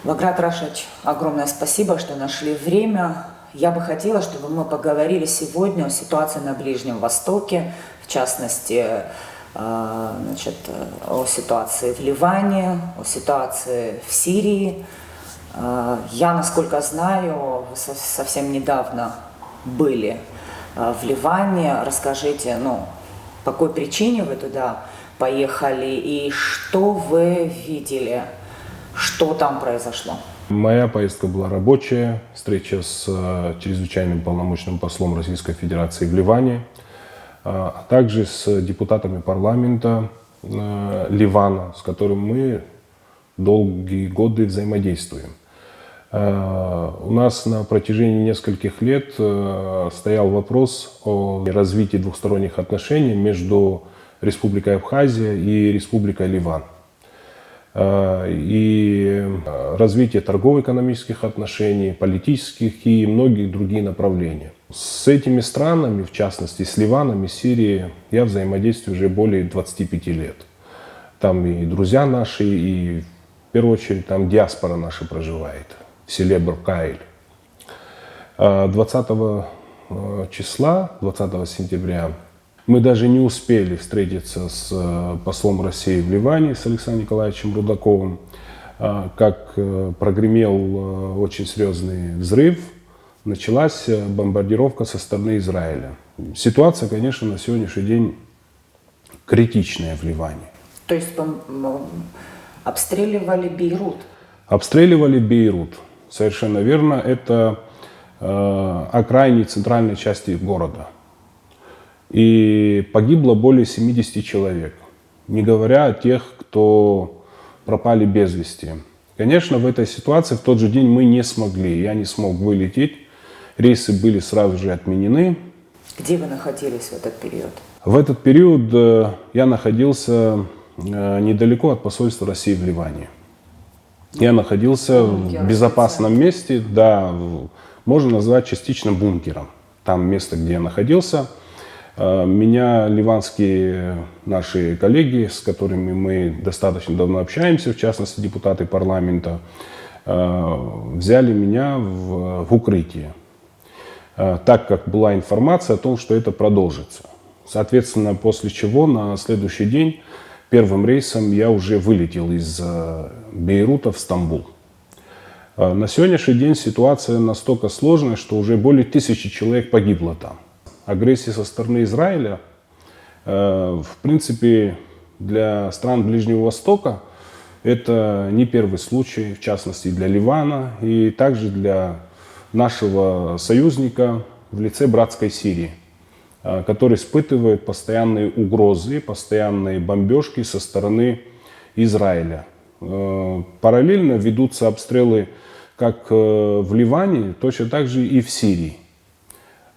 Баграт Рашич, огромное спасибо, что нашли время. Я бы хотела, чтобы мы поговорили сегодня о ситуации на Ближнем Востоке, в частности, о ситуации в Ливане, о ситуации в Сирии. Я, насколько знаю, вы совсем недавно были в Ливане. Расскажите, по какой причине вы туда поехали и что вы видели, что там произошло? Моя поездка была рабочая, встреча с чрезвычайным полномочным послом Российской Федерации в Ливане, а также с депутатами парламента Ливана, с которым мы долгие годы взаимодействуем. У нас на протяжении нескольких лет стоял вопрос о развитии двухсторонних отношений между Республикой Абхазия и Республикой Ливан. И развитие торгово-экономических отношений, политических и многих других направлений. С этими странами, в частности с Ливаном и Сирией, я взаимодействую уже более 25 лет. Там и друзья наши, и в первую очередь там диаспора наша проживает в селе Буркаиль. 20 числа, 20 сентября, мы даже не успели встретиться с послом России в Ливане, с Александром Николаевичем Рудаковым, как прогремел очень серьезный взрыв, началась бомбардировка со стороны Израиля. Ситуация, конечно, на сегодняшний день критичная в Ливане. То есть обстреливали Бейрут? Обстреливали Бейрут, совершенно верно. Это окраине центральной части города. И погибло более 70 человек, не говоря о тех, кто пропали без вести. Конечно, в этой ситуации в тот же день мы не смогли, я не смог вылететь, рейсы были сразу же отменены. Где вы находились в этот период? В этот период я находился недалеко от посольства России в Ливане. Я находился в безопасном месте, да, можно назвать частично бункером. Там место, где я находился. Меня ливанские наши коллеги, с которыми мы достаточно давно общаемся, в частности депутаты парламента, взяли меня в укрытие, так как была информация о том, что это продолжится. Соответственно, после чего на следующий день первым рейсом я уже вылетел из Бейрута в Стамбул. На сегодняшний день ситуация настолько сложная, что уже более 1000 человек погибло там. Агрессия со стороны Израиля, в принципе, для стран Ближнего Востока это не первый случай, в частности для Ливана и также для нашего союзника в лице братской Сирии, который испытывает постоянные угрозы, постоянные бомбежки со стороны Израиля. Параллельно ведутся обстрелы как в Ливане, точно так же и в Сирии.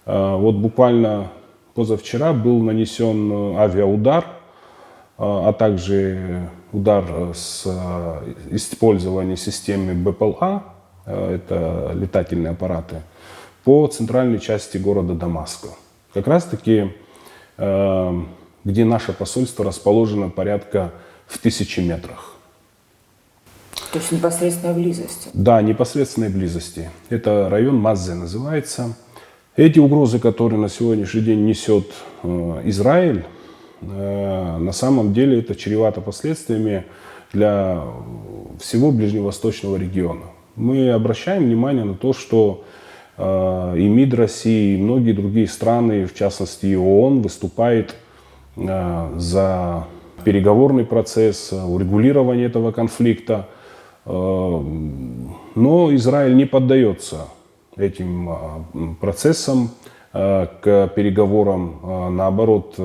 Вот буквально позавчера был нанесен авиаудар, а также удар с использованием системы БПЛА, это летательные аппараты, по центральной части города Дамаска. Как раз таки, где наше посольство расположено порядка в 1000 метрах. То есть непосредственной близости? Да, непосредственной близости. Это район Маззе называется. Эти угрозы, которые на сегодняшний день несет Израиль, на самом деле это чревато последствиями для всего ближневосточного региона. Мы обращаем внимание на то, что и МИД России, и многие другие страны, в частности и ООН, выступает за переговорный процесс, урегулирование этого конфликта. Но Израиль не поддается этим процессам, к переговорам, наоборот,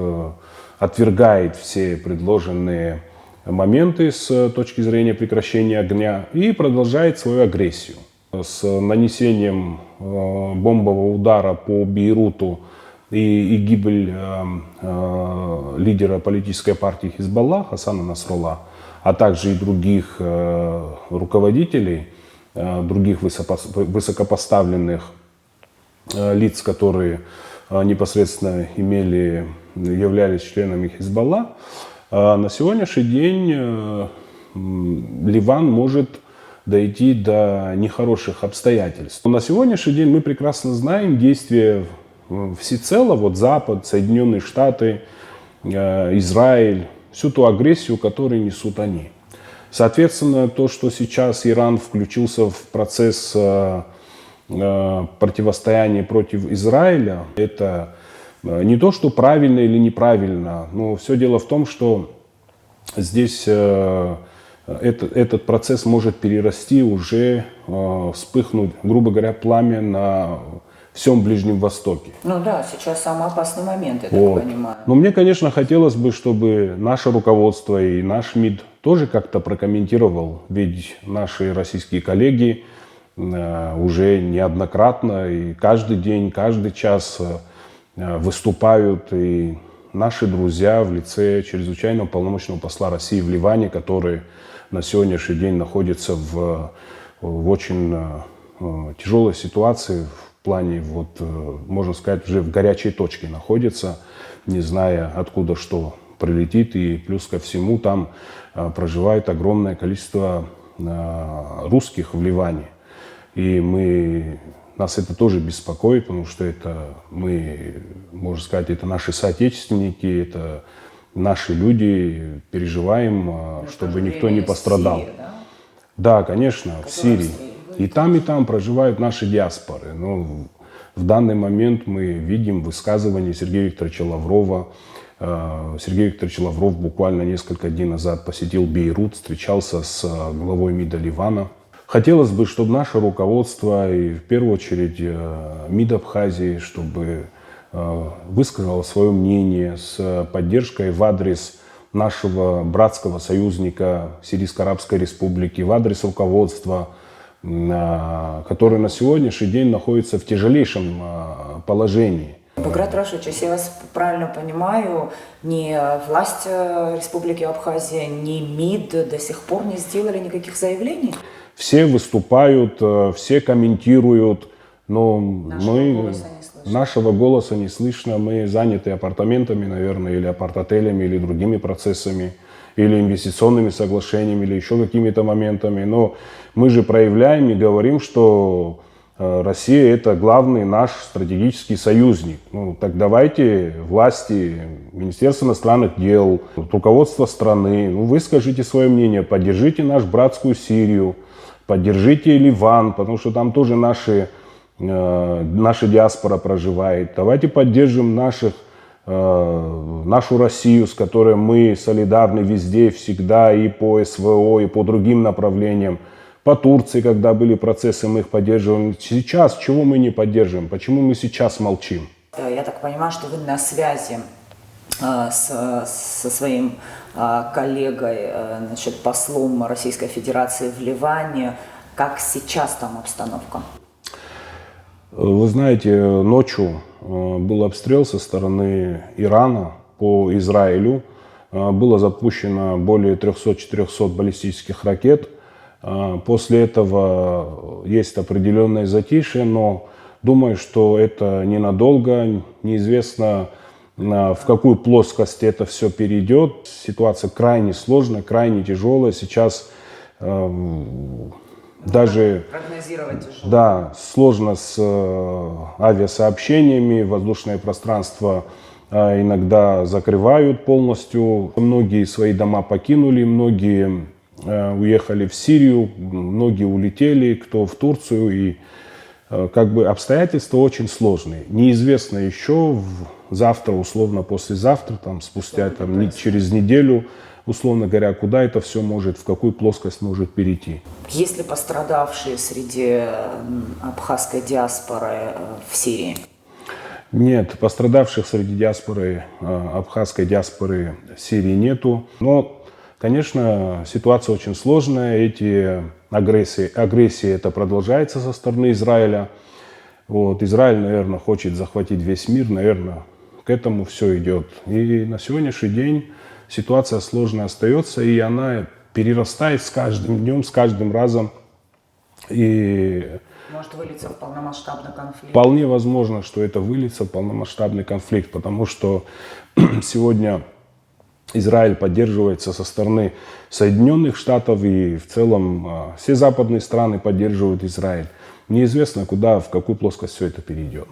отвергает все предложенные моменты с точки зрения прекращения огня и продолжает свою агрессию. С нанесением бомбового удара по Бейруту и гибель лидера политической партии Хизбаллах Хасана Насралла, а также и других руководителей, других высокопоставленных лиц, которые непосредственно являлись членами Хизбалла, на сегодняшний день Ливан может дойти до нехороших обстоятельств. Но на сегодняшний день мы прекрасно знаем действия всецело, вот Запад, Соединенные Штаты, Израиль, всю ту агрессию, которую несут они. Соответственно, то, что сейчас Иран включился в процесс противостояния против Израиля, это не то, что правильно или неправильно, но все дело в том, что здесь этот процесс может перерасти, уже вспыхнуть, грубо говоря, пламя на всем Ближнем Востоке. Ну да, сейчас самый опасный момент, я Вот. так понимаю. Но мне, конечно, хотелось бы, чтобы наше руководство и наш МИД тоже как-то прокомментировал, ведь наши российские коллеги уже неоднократно и каждый день, каждый час выступают, и наши друзья в лице чрезвычайного полномочного посла России в Ливане, который на сегодняшний день находится в очень тяжелой ситуации, в плане, вот, можно сказать, уже в горячей точке находится, не зная, откуда что прилетит. И плюс ко всему там проживает огромное количество русских в Ливане. И нас это тоже беспокоит, потому что это мы, можно сказать, это наши соотечественники, это наши люди, переживаем, чтобы никто не пострадал. Сирия, да? Да, конечно, в Сирии. И там проживают наши диаспоры. Но в данный момент мы видим высказывание Сергея Викторовича Лаврова. Сергей Викторович Лавров буквально несколько дней назад посетил Бейрут, встречался с главой МИДа Ливана. Хотелось бы, чтобы наше руководство, и в первую очередь МИД Абхазии, чтобы высказало свое мнение с поддержкой в адрес нашего братского союзника Сирийско-Арабской Республики, в адрес руководства, который на сегодняшний день находится в тяжелейшем положении. Баграт Рашидович, если я вас правильно понимаю, ни власть Республики Абхазия, ни МИД до сих пор не сделали никаких заявлений? Все выступают, все комментируют, но нашего голоса не слышно. Мы заняты апартаментами, наверное, или апарт-отелями, или другими процессами, или инвестиционными соглашениями, или еще какими-то моментами. Но мы же проявляем и говорим, что Россия – это главный наш стратегический союзник. Ну, так давайте власти, Министерство иностранных дел, руководство страны, выскажите свое мнение, поддержите нашу братскую Сирию, поддержите Ливан, потому что там тоже наша диаспора проживает. Давайте поддержим нашу Россию, с которой мы солидарны везде, всегда, и по СВО, и по другим направлениям. По Турции, когда были процессы, мы их поддерживаем. Сейчас чего мы не поддерживаем? Почему мы сейчас молчим? Я так понимаю, что вы на связи со своим коллегой, значит, послом Российской Федерации в Ливане. Как сейчас там обстановка? Вы знаете, ночью был обстрел со стороны Ирана по Израилю. Было запущено более 300-400 баллистических ракет. После этого есть определенное затишье, но думаю, что это ненадолго. Неизвестно, в какую плоскость это все перейдет. Ситуация крайне сложная, крайне тяжелая. Сейчас даже прогнозировать тяжело. Да, сложно с авиасообщениями, воздушное пространство иногда закрывают полностью. Многие свои дома покинули, многие уехали в Сирию, многие улетели, кто в Турцию. И обстоятельства очень сложные. Неизвестно еще завтра, условно послезавтра, спустя через неделю, условно говоря, куда это все может, в какую плоскость может перейти. Есть ли пострадавшие среди абхазской диаспоры в Сирии? Нет, пострадавших среди диаспоры, абхазской диаспоры в Сирии нету. Но, конечно, ситуация очень сложная. Эти агрессии это продолжается со стороны Израиля. Израиль, наверное, хочет захватить весь мир, наверное, к этому все идет. И на сегодняшний день ситуация сложная остается, и она перерастает с каждым днем, с каждым разом. И может вылиться в полномасштабный конфликт? Вполне возможно, что это выльется в полномасштабный конфликт, потому что сегодня Израиль поддерживается со стороны Соединенных Штатов, и в целом все западные страны поддерживают Израиль. Неизвестно, куда, в какую плоскость все это перейдет.